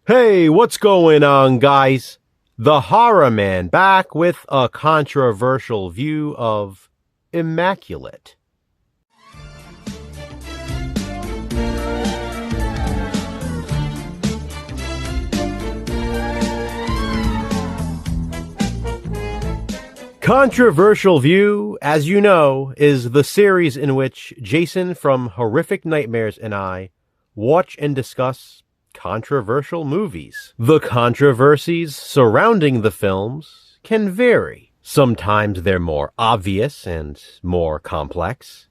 Hey, what's going on, guys? The Horror Man back with a controversial view of Immaculate. Controversial View, as you know, is the series in which Jason from Horrific Nightmares and I watch and discuss controversial movies. The controversies surrounding the films can vary. Sometimes they're more obvious and more complex.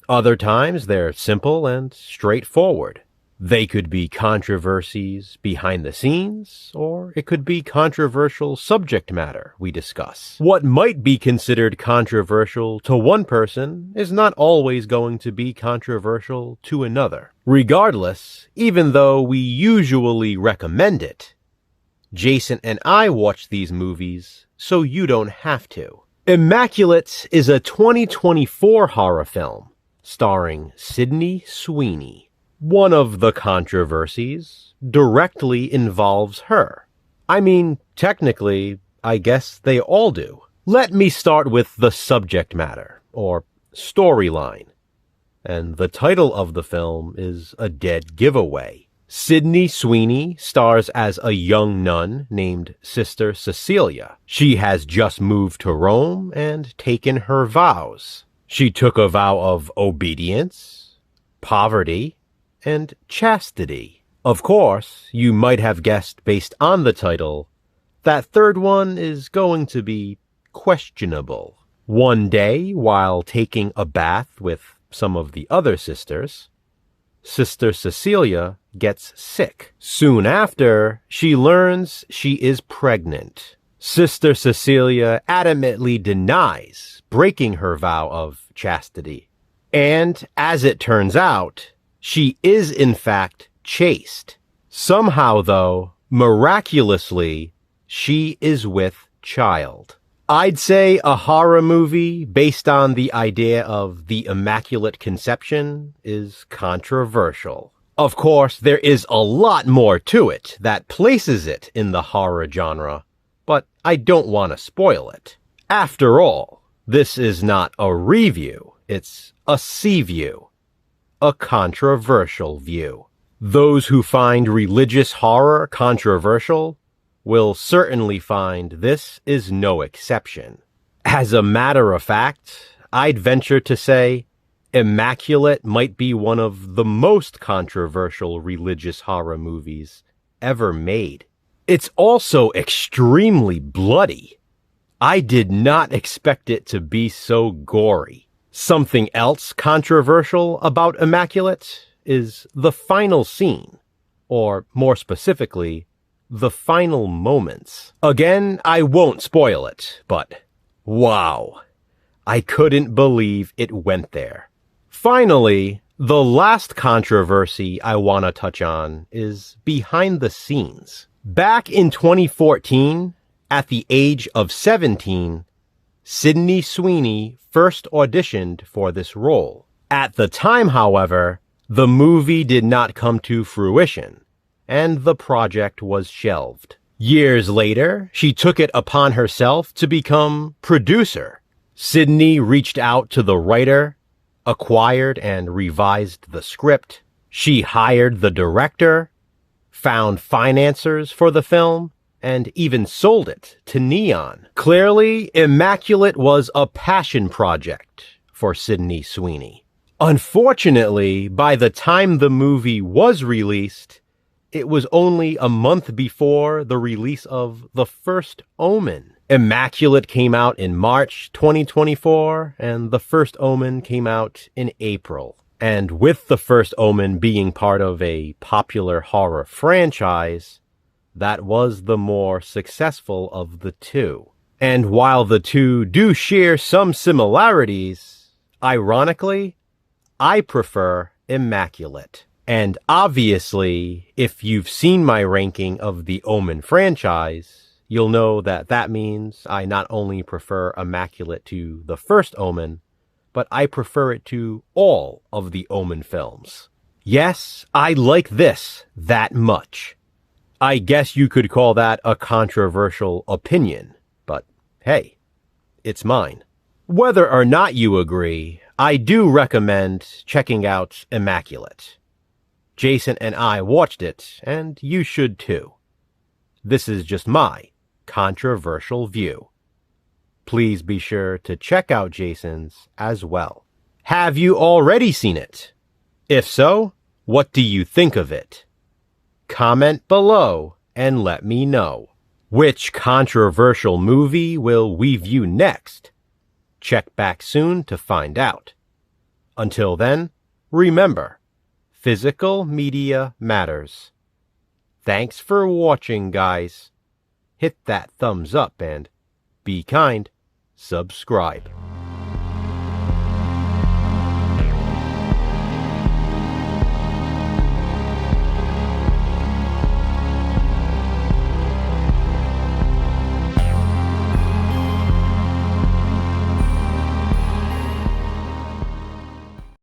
Other times they're simple and straightforward. They could be controversies behind the scenes, or it could be controversial subject matter we discuss. What might be considered controversial to one person is not always going to be controversial to another. Regardless, even though we usually recommend it, Jason and I watch these movies so you don't have to. Immaculate is a 2024 horror film starring Sydney Sweeney. One of the controversies directly involves her. I mean, technically, I guess they all do. Let me start with the subject matter, or storyline. And the title of the film is a dead giveaway. Sydney Sweeney stars as a young nun named Sister Cecilia. She has just moved to Rome and taken her vows. She took a vow of obedience, poverty, and chastity. Of course, you might have guessed based on the title, that third one is going to be questionable. One day, while taking a bath with some of the other sisters, Sister Cecilia gets sick. Soon after, she learns she is pregnant. Sister Cecilia adamantly denies breaking her vow of chastity. And as it turns out, she is in fact chaste. Somehow, though, miraculously, she is with child. I'd say a horror movie based on the idea of the Immaculate Conception is controversial. Of course, there is a lot more to it that places it in the horror genre, but I don't want to spoil it. After all, this is not a review, it's a C-View. A controversial view. Those who find religious horror controversial will certainly find this is no exception. As a matter of fact, I'd venture to say Immaculate might be one of the most controversial religious horror movies ever made. It's also extremely bloody. I did not expect it to be so gory. Something else controversial about Immaculate is the final scene, or more specifically, the final moments. Again, I won't spoil it, but wow, I couldn't believe it went there. Finally, the last controversy I want to touch on is behind the scenes. Back in 2014, at the age of 17, Sydney Sweeney first auditioned for this role. At the time, however, the movie did not come to fruition, and the project was shelved. Years later, she took it upon herself to become producer. Sydney reached out to the writer, acquired and revised the script. She hired the director, found financiers for the film, and even sold it to Neon. Clearly, Immaculate was a passion project for Sydney Sweeney. Unfortunately, by the time the movie was released, it was only a month before the release of The First Omen. Immaculate came out in March 2024, and The First Omen came out in April. And with The First Omen being part of a popular horror franchise, that was the more successful of the two. And while the two do share some similarities, ironically, I prefer Immaculate. And obviously, if you've seen my ranking of the Omen franchise, you'll know that that means I not only prefer Immaculate to The First Omen, but I prefer it to all of the Omen films. Yes, I like this that much. I guess you could call that a controversial opinion, but hey, it's mine. Whether or not you agree, I do recommend checking out Immaculate. Jason and I watched it, and you should too. This is just my controversial view. Please be sure to check out Jason's as well. Have you already seen it? If so, what do you think of it? Comment below and let me know. Which controversial movie will we view next? Check back soon to find out. Until then, remember, physical media matters. Thanks for watching, guys. Hit that thumbs up and be kind. Subscribe.